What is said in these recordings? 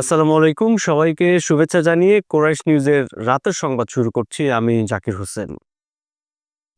আসসালামু আলাইকুম, সবাইকে শুভেচ্ছা জানিয়ে কোরাইশ নিউজের রাতের সংবাদ শুরু করছি। আমি জাকির হোসেন।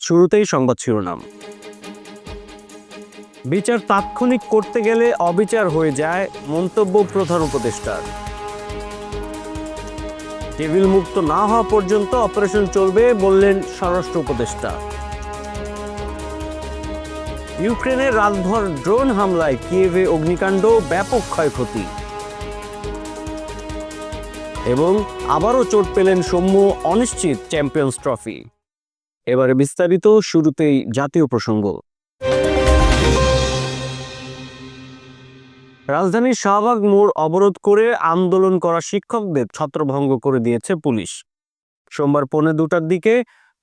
শুরুতেই সংবাদ শিরোনাম। বিচার তাৎক্ষণিক করতে গেলে অবিচার হয়ে যায়, মন্তব্য প্রধান উপদেষ্টার। টেবিল মুক্ত না হওয়া পর্যন্ত অপারেশন চলবে বললেন স্বরাষ্ট্র উপদেষ্টা। ইউক্রেনের রাতভর ড্রোন হামলায় কিয়েভে অগ্নিকাণ্ড, ব্যাপক ক্ষয়ক্ষতি। এবং আবারও চোট পেলেন সৌম্য, অনিশ্চিত চ্যাম্পিয়ন্স ট্রফি। এবারে বিস্তারিত, শুরুতেই জাতীয় প্রসঙ্গ। রাজধানীর শাহবাগ মোড় অবরোধ করে আন্দোলন করা শিক্ষকদের ছত্রভঙ্গ করে দিয়েছে পুলিশ। সোমবার 1:45টার দিকে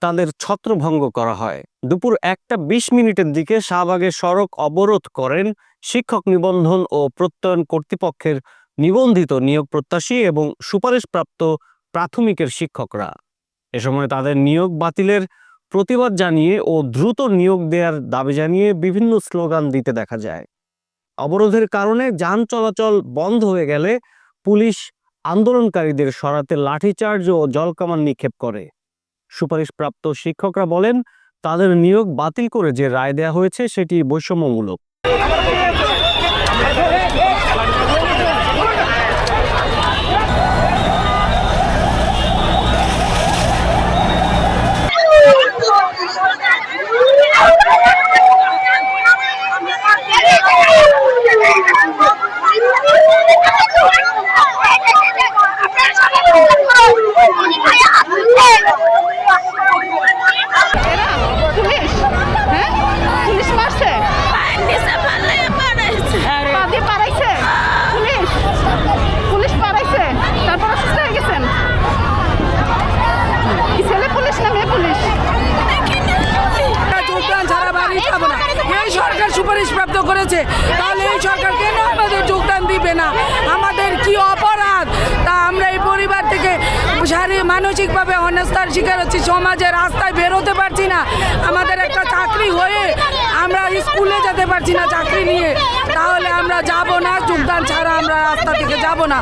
তাদের ছত্রভঙ্গ করা হয়। দুপুর 1:20 দিকে শাহবাগের সড়ক অবরোধ করেন শিক্ষক নিবন্ধন ও প্রত্যয়ন কর্তৃপক্ষের নিবন্ধিত নিয়োগ প্রত্যাশী এবং সুপারিশপ্রাপ্ত প্রাথমিকের শিক্ষকরা। এ সময় তাদের নিয়োগ বাতিলের প্রতিবাদ জানিয়ে ও দ্রুত নিয়োগ দেওয়ার দাবি জানিয়ে বিভিন্ন স্লোগান দিতে দেখা যায়। অবরোধের কারণে যান চলাচল বন্ধ হয়ে গেলে পুলিশ আন্দোলনকারীদের সরাতে লাঠিচার্জ ও জলকামান নিক্ষেপ করে। সুপারিশপ্রাপ্ত শিক্ষকরা বলেন, তাদের নিয়োগ বাতিল করে যে রায় দেওয়া হয়েছে সেটি বৈষম্যমূলক। সুপারিশপ্রাপ্ত করেছে, তাহলে এই সরকার কেন আমাদের যোগদান দিবে না? আমাদের কি অপরাধ? তা আমরা এই পরিবার থেকে মানসিকভাবে অনাস্থার শিকার হচ্ছি, সমাজের রাস্তায় বেরোতে পারছি না। আমাদের একটা চাকরি হয়ে আমরা স্কুলে যেতে পারছি না চাকরি নিয়ে, তাহলে আমরা যাব না, যোগদান ছাড়া আমরা রাস্তা থেকে যাব না।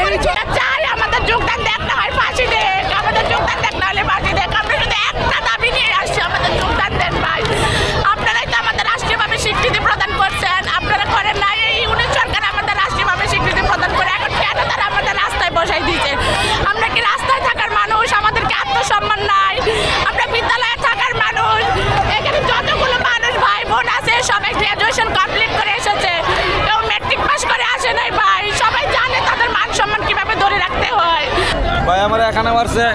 এই চাই আমাদের যোগদান দেখ না হয় ফাঁসি দেখ, আমাদের যোগদান দেখ না হলে ফাঁসি দেখ। আমরা শুধু একটা দাবি নিয়ে আসছি, আমাদের যোগদান দেন ভাই। আপনারাই তো আমাদের রাষ্ট্রীয়ভাবে স্বীকৃতি প্রদান করছেন, আপনারা করেন না। এই ইউনিট সরকার আমাদের রাষ্ট্রীয়ভাবে স্বীকৃতি প্রদান করে এখন কেন তারা আমাদের রাস্তায় বসাই দিয়েছে? আমরা কি রাস্তায় থাকার মানুষ? আমাদেরকে আত্মসম্মান নাই? আমরা বিদ্যালয়ে থাকার মানুষ? এখানে যতগুলো মানুষ ভাই বোন আছে সবাই গ্রাজুয়েশন কমপ্লিট করে এসেছে, কেউ ম্যাট্রিক পাস করে আসে নাই ভাই। সবাই জানে তাদের মান সম্মান কিভাবে ধরে রাখতে হয়। ভাই আমরা এখানে মারছে,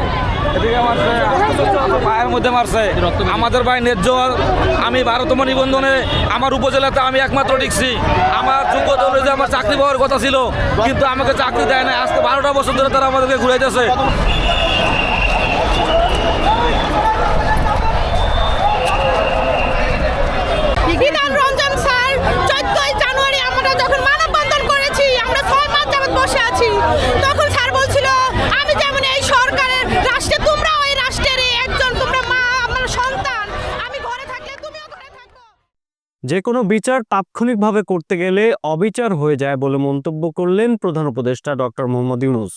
এদিকে মারছে, পায়ের মধ্যে মারছে আমাদের ভাই ন্যায্য। আমি 12তম নিবন্ধনে আমার উপজেলাতে আমি একমাত্র টিকছি। আমার যোগ্যতা অনুযায়ী আমার চাকরি পাওয়ার কথা ছিল, কিন্তু আমাকে চাকরি দেয় না। আজকে 12টা বছর ধরে তারা আমাদেরকে ঘুরাইতেছে। রঞ্জন স্যার 14ই জানুয়ারি আমরা যখন মানববন্ধন করেছি, আমরা 6 মাস যাবত বসে আছি, তখন স্যার বলছিল আমি যেমন এই সরকারের রাষ্ট্রে, তোমরা ওই রাষ্ট্রের একজন, তোমরা মা, আমার সন্তান, আমি ঘরে থাকলে তুমিও ঘরে থাকো। যে কোনো বিচার তাৎক্ষণিকভাবে করতে গেলে অবিচার হয়ে যায় বলে মন্তব্য করলেন প্রধান উপদেষ্টা ডক্টর মোহাম্মদ ইউনূস।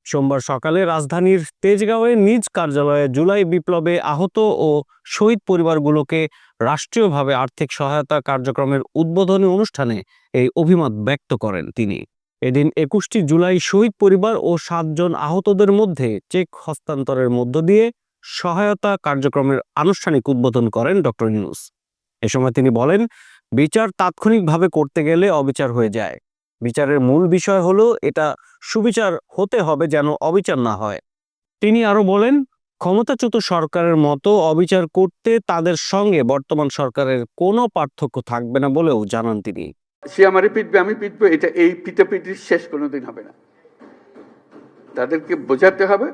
সোমবার সকালে রাজধানীর তেজগাঁওয়ে নিজ কার্যালয়ে জুলাই বিপ্লবে আহত ও শহীদ পরিবারগুলোকে রাষ্ট্রীয়ভাবে আর্থিক সহায়তা কার্যক্রমের উদ্বোধনী অনুষ্ঠানে এই অভিমত ব্যক্ত করেন তিনি। এদিন 21 জুলাই শহীদ পরিবার ও 7 জন আহতদের মধ্যে চেক হস্তান্তরের মধ্য দিয়ে সহায়তা কার্যক্রমের আনুষ্ঠানিক উদ্বোধন করেন ডক্টর ইউনূস। এ সময় তিনি বলেন, বিচার তাৎক্ষণিকভাবে করতে গেলে অবিচার হয়ে যায়। বিচারের মূল বিষয় হলো এটা সুবিচার হতে হবে, যেন অবিচার না হয়। তিনি আরো বলেন, ক্ষমতাচ্যুত সরকারের মতো অবিচার করতে তাদের সঙ্গে বর্তমান সরকারের কোনো পার্থক্য থাকবে না বলেও জানান তিনি। সে আমারে পিটবে, আমি পিটবো, এটা এই পিটাপিটির শেষ কোনোদিন হবে না। তাদেরকে বোঝাতে হবে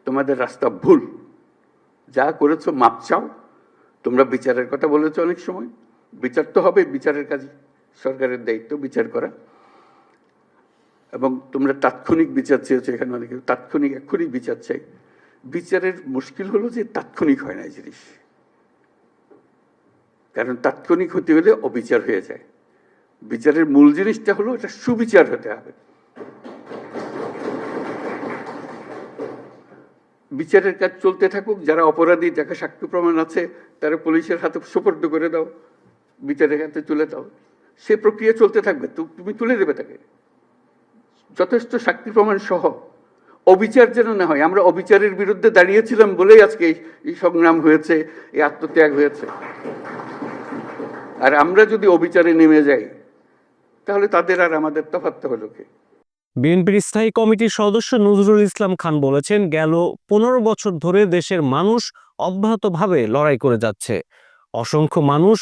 তোমাদের রাস্তা ভুল, যা করেছো মাপ চাও। তোমরা বিচারের কথা বলেছো অনেক সময়, বিচার তো হবে, বিচারের কাজ সরকারের দায়িত্ব বিচার করা। এবং তোমরা তাৎক্ষণিক বিচার চেয়েছো, এখানে অনেকে তাৎক্ষণিক এক্ষুনি বিচার চাই। বিচারের মুশকিল হলো যে তাৎক্ষণিক হয় না এই জিনিস, কারণ তাৎক্ষণিক হতে হলে অবিচার হয়ে যায়। বিচারের মূল জিনিসটা হলো এটা সুবিচার হতে হবে। বিচারের কাজ চলতে থাকুক, যারা অপরাধী, যাকে সাক্ষ্য প্রমাণ আছে তারা পুলিশের হাতে সুপর্দ করে দাও, বিচারের হাতে তুলে দাও, সে প্রক্রিয়া চলতে থাকবে। তুমি তুলে দেবে তাকে যথেষ্ট সাক্ষী প্রমাণ সহ। অবিচার যেন না হয়। আমরা অবিচারের বিরুদ্ধে দাঁড়িয়েছিলাম বলেই আজকে এই সংগ্রাম হয়েছে, এই আত্মত্যাগ হয়েছে। আর আমরা যদি অবিচারে নেমে যাই তাহলে তাদের আর আমাদের তফাৎ হলো কি? বিএনপির স্থায়ী কমিটির সদস্য নজরুল ইসলাম খান বলেছেন, গেল 15 বছর ধরে দেশের মানুষ অব্যাহতভাবে লড়াই করে যাচ্ছে। অসংখ্য মানুষ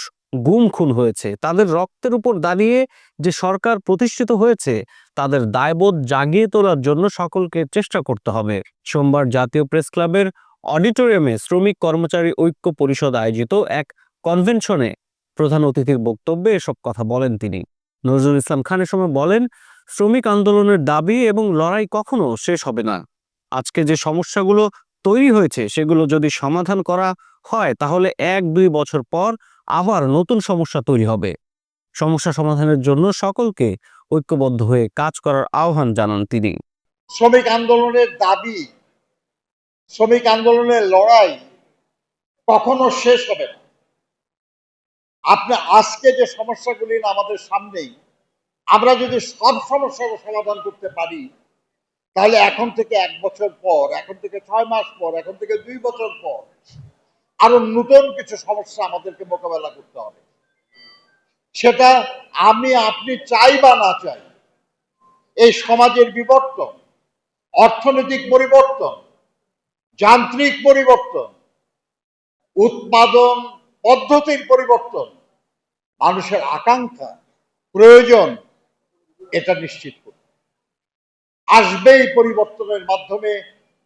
গুম খুন হয়েছে। তাদের রক্তের উপর দাঁড়িয়ে যে সরকার প্রতিষ্ঠিত হয়েছে, তাদের দায়বোধ জাগিয়ে তোলার জন্য সকলকে চেষ্টা করতে হবে। সোমবার জাতীয় প্রেস ক্লাবের অডিটোরিয়ামে শ্রমিক কর্মচারী ঐক্য পরিষদ আয়োজিত এক কনভেনশনে প্রধান অতিথির বক্তব্যে এসব কথা বলেন তিনি। নজরুল ইসলাম খানের সময় বলেন, শ্রমিক আন্দোলনের দাবি এবং লড়াই কখনো শেষ হবে না। আজকে যে সমস্যাগুলো তৈরি হয়েছে সেগুলো যদি সমাধান করা হয় তাহলে 1-2 বছর পর আবার নতুন সমস্যা তৈরি হবে। সমস্যা সমাধানের জন্য সকলকে ঐক্যবদ্ধ হয়ে কাজ করার আহ্বান জানান তিনি। শ্রমিক আন্দোলনের দাবি, শ্রমিক আন্দোলনের লড়াই কখনো শেষ হবে না। আপনি আজকে যে সমস্যাগুলি আমাদের সামনেই, আমরা যদি সব সমস্যার সমাধান করতে পারি তাহলে এখন থেকে 1 বছর পর, এখন থেকে 6 মাস পর, এখন থেকে 2 বছর পর আরো নতুন কিছু সমস্যা আমাদেরকে মোকাবেলা করতে হবে। সেটা আমি আপনি চাই বা না চাই, এই সমাজের বিবর্তন, অর্থনৈতিক পরিবর্তন, যান্ত্রিক পরিবর্তন, উৎপাদন পদ্ধতির পরিবর্তন, মানুষের আকাঙ্ক্ষা, প্রয়োজন, এটা নিশ্চিত করবে। আসবেই পরিবর্তনের মাধ্যমে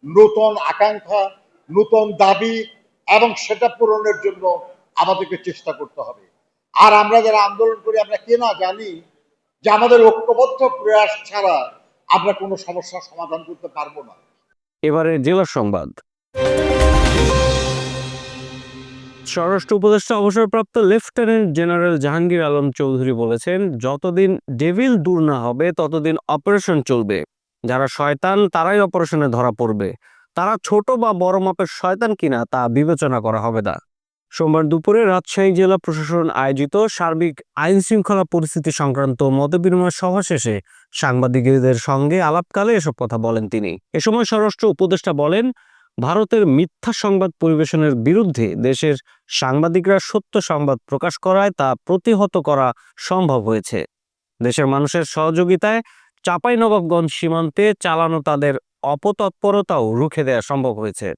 নতুন আকাঙ্ক্ষা, নতুন দাবি, এবং সেটা পূরণের জন্য আমাদেরকে চেষ্টা করতে হবে। আর আমরা যারা আন্দোলন করি, আমরা কে না জানি যে আমাদের ঐক্যবদ্ধ প্রয়াস ছাড়া আমরা কোনো সমস্যার সমাধান করতে পারবো না। এবারে জেলার সংবাদ। স্বরাষ্ট্র উপদেষ্টা অবসরপ্রাপ্ত লেফটেন্যান্ট জেনারেল জাহাঙ্গীর আলম চৌধুরী বলেছেন, যতদিন ডেভিল দূর না হবে ততদিন অপারেশন চলবে। যারা শয়তান তারাই অপারেশনে ধরা পড়বে। তারা ছোট বা বড় মাপের শয়তান কিনা তা বিবেচনা করা হবে না। সোমবার দুপুরে রাজশাহী জেলা প্রশাসন আয়োজিত সার্বিক আইন শৃঙ্খলা পরিস্থিতি সংক্রান্ত মতবিনিময় সভা শেষে সাংবাদিকদের সঙ্গে আলাপকালে এসব কথা বলেন তিনি। এ সময় স্বরাষ্ট্র উপদেষ্টা বলেন, ভারতের মিথ্যা সংবাদ পরিবেশনের বিরুদ্ধে দেশের সাংবাদিকরা সত্য সংবাদ প্রকাশ করায় তা প্রতিহত করা সম্ভব হয়েছে। দেশের মানুষের সহযোগিতায় চাঁপাইনবাবগঞ্জ সীমান্তে চালানো তাদের অপতৎপরতাও রুখে দেওয়া সম্ভব হয়েছে।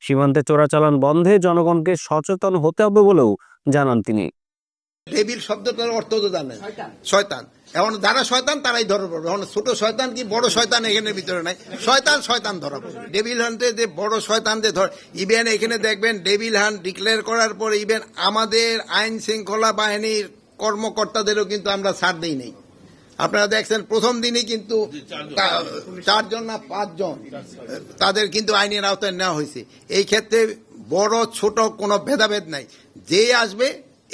সীমান্তে চোরাচালান বন্ধে জনগণকে সচেতন হতে হবে বলেও জানান তিনি। ডেভিল শব্দটার অর্থ তো জানেন, শয়তান। এখন যারা শয়তান তারাই ধরা পড়বে। এখন ছোট শয়তান কি বড় শয়তান এখানে ভিতরে নাই, শয়তান শয়তান ধরা পড়বে। ডেভিল হান্টে যে বড় শয়তানদের ধর, ইভেন এখানে দেখবেন ডেভিল হান্ট ডিক্লেয়ার করার পরে ইভেন আমাদের আইন শৃঙ্খলা বাহিনীর কর্মকর্তাদেরও কিন্তু আমরা ছাড় দিই নেই। আপনারা দেখছেন প্রথম দিনই কিন্তু 4 জন না 5 জন তাদের কিন্তু আইনের আওতায় নেওয়া হয়েছে। এই ক্ষেত্রে বড় ছোট কোনো ভেদাভেদ নাই, যে আসবে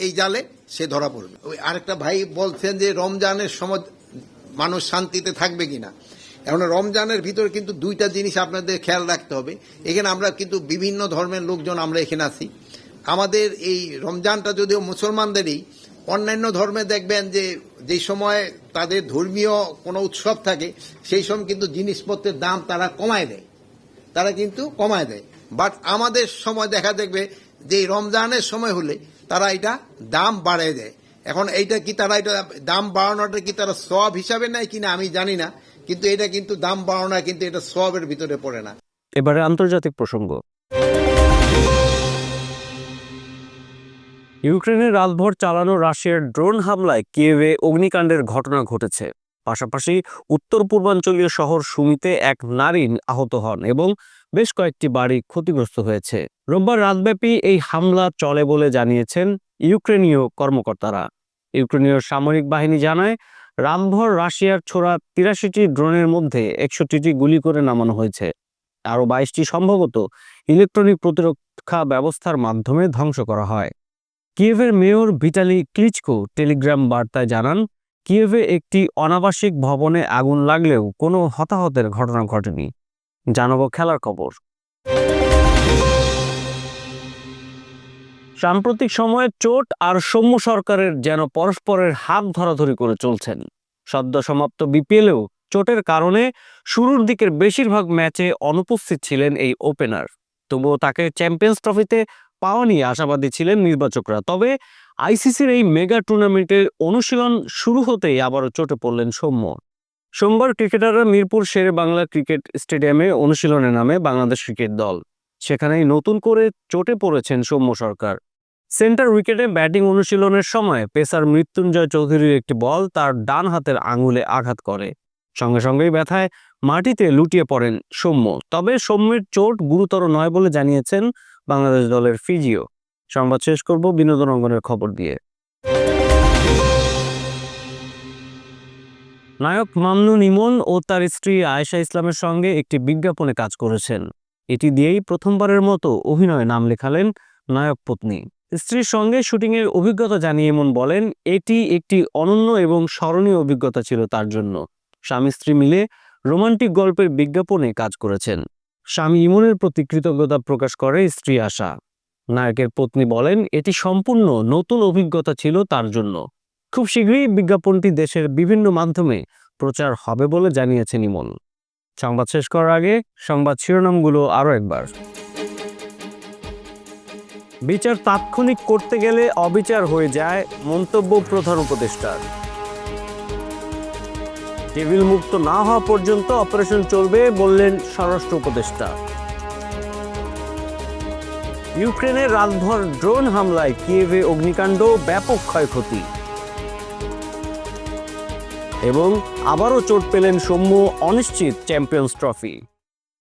এই জালে সে ধরা পড়বে। ওই আরেকটা ভাই বলছেন যে রমজানের সময় মানুষ শান্তিতে থাকবে কিনা। এখন রমজানের ভিতরে কিন্তু 2টা জিনিস আপনাদের খেয়াল রাখতে হবে। এখানে আমরা কিন্তু বিভিন্ন ধর্মের লোকজন আমরা এখানে আছি। আমাদের এই রমজানটা যদিও মুসলমানদেরই, অন্যান্য ধর্মে দেখবেন যে যেই সময় তাদের ধর্মীয় কোনো উৎসব থাকে সেই সময় কিন্তু জিনিসপত্রের দাম তারা কমায় দেয়, তারা কিন্তু কমায় দেয়। বাট আমাদের সময় দেখা দেখবে যে রমজানের সময় হলে তারা এটা দাম বাড়ায় দেয়। এখন এইটা কি তারা এটা দাম বাড়ানোটা কি তারা সওয়াব হিসাবে নেয় কিনা আমি জানি না, কিন্তু এটা কিন্তু দাম বাড়ানো কিন্তু এটা সওয়াবের ভিতরে পড়ে না। এবারে আন্তর্জাতিক প্রসঙ্গ। ইউক্রেনের রাতভর চালানো রাশিয়ার ড্রোন হামলায় কিয়েভে অগ্নিকাণ্ডের ঘটনা ঘটেছে। পাশাপাশি উত্তর পূর্বাঞ্চলীয় শহর সুমিতে এক নারী আহত হন এবং বেশ কয়েকটি বাড়ি ক্ষতিগ্রস্ত হয়েছে। রোববার রাতব্যাপী এই হামলা চলে বলে জানিয়েছেন ইউক্রেনীয় কর্মকর্তারা। ইউক্রেনীয় সামরিক বাহিনী জানায়, রাতভর রাশিয়ার ছোড়া 83টি ড্রোনের মধ্যে 61টি গুলি করে নামানো হয়েছে। আরও 22টি সম্ভবত ইলেকট্রনিক প্রতিরক্ষা ব্যবস্থার মাধ্যমে ধ্বংস করা হয়। কিয়েভের মেয়র ভিটালি ক্লিচকো টেলিগ্রাম বার্তায় জানান, কিয়েভে একটি অনাবাসিক ভবনে আগুন লাগলেও কোনো হতাহতের ঘটনা ঘটেনি। জানাবো খেলার খবর। সাম্প্রতিক সময়ে চোট আর সৌম্য সরকারের যেন পরস্পরের হাত ধরাধরি করে চলছেন। সদ্য সমাপ্ত বিপিএলেও চোটের কারণে শুরুর দিকের বেশিরভাগ ম্যাচে অনুপস্থিত ছিলেন এই ওপেনার। তবুও তাকে চ্যাম্পিয়ন্স ট্রফিতে পাওয়া নিয়ে আশাবাদী ছিলেন নির্বাচকরা। তবে আইসিসির এই মেগা টুর্নামেন্টের অনুশীলন শুরু হতেই আবারও চোটে পড়লেন সৌম্য। সোমবার ক্রিকেটাররা মিরপুর শেরে বাংলা ক্রিকেট স্টেডিয়ামে অনুশীলনে নামে বাংলাদেশ ক্রিকেট দল। সেখানেই নতুন করে চোটে পড়েছেন সৌম্য সরকার। সেন্টার উইকেটে ব্যাটিং অনুশীলনের সময় পেসার মৃত্যুঞ্জয় চৌধুরীর একটি বল তার ডান হাতের আঙুলে আঘাত করে। সঙ্গে সঙ্গেই ব্যথায় মাটিতে লুটিয়ে পড়েন সৌম্য। তবে সৌম্যের চোট গুরুতর নয় বলে জানিয়েছেন বাংলাদেশ দলের ফিজিও। সংবাদ শেষ করব বিনোদন অঙ্গনের খবর দিয়ে। নায়ক মামনুন ইমন ও তার স্ত্রী আয়েশা ইসলামের সঙ্গে একটি বিজ্ঞাপনে কাজ করেছেন। এটি দিয়েই প্রথমবারের মতো অভিনয়ে নাম লেখালেন নায়ক পত্নী। স্ত্রীর সঙ্গে শুটিংয়ের অভিজ্ঞতা জানিয়ে ইমন বলেন, এটি একটি অনন্য এবং স্মরণীয় অভিজ্ঞতা ছিল তার জন্য। স্বামী স্ত্রী মিলে রোমান্টিক গল্পের বিজ্ঞাপনে কাজ করেছেন। স্বামী ইমনের প্রতি কৃতজ্ঞতা প্রকাশ করে স্ত্রী আশা। নায়কের পত্নী বলেন, এটি সম্পূর্ণ নতুন অভিজ্ঞতা ছিল তার জন্য। খুব শীঘ্রই বিজ্ঞাপনটি দেশের বিভিন্ন মাধ্যমে প্রচার হবে বলে জানিয়েছেন ইমন। সংবাদ শেষ করার আগে সংবাদ শিরোনামগুলো আরও একবার। বিচার তাৎক্ষণিক করতে গেলে অবিচার হয়ে যায়, মন্তব্য প্রধান উপদেষ্টার। টেবিল মুক্ত না হওয়া পর্যন্ত অপারেশন চলবে বললেন স্বরাষ্ট্র উপদেষ্টা। ইউক্রেনের রাতভর ড্রোন হামলায় কিয়েভে অগ্নিকাণ্ড, ব্যাপক ক্ষয়ক্ষতি। এবং আবারও চোট পেলেন সৌম্য, অনিশ্চিত চ্যাম্পিয়ন্স ট্রফি।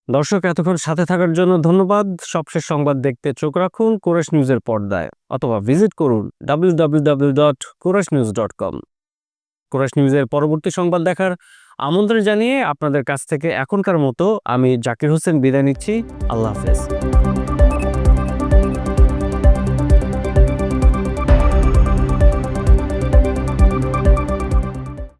দর্শক, এতক্ষণ সাথে থাকার জন্য ধন্যবাদ। সবশেষ সংবাদ দেখতে চোখ রাখুন কোরাস নিউজের পর্দায় অথবা ভিজিট করুন www.korasnews.com। কোরাস নিউজের পরবর্তী সংবাদ দেখার আমন্ত্রণ জানিয়ে আপনাদের কাছ থেকে এখনকার মতো আমি জাকির হোসেন বিদায় নিচ্ছি। আল্লাহ হাফেজ।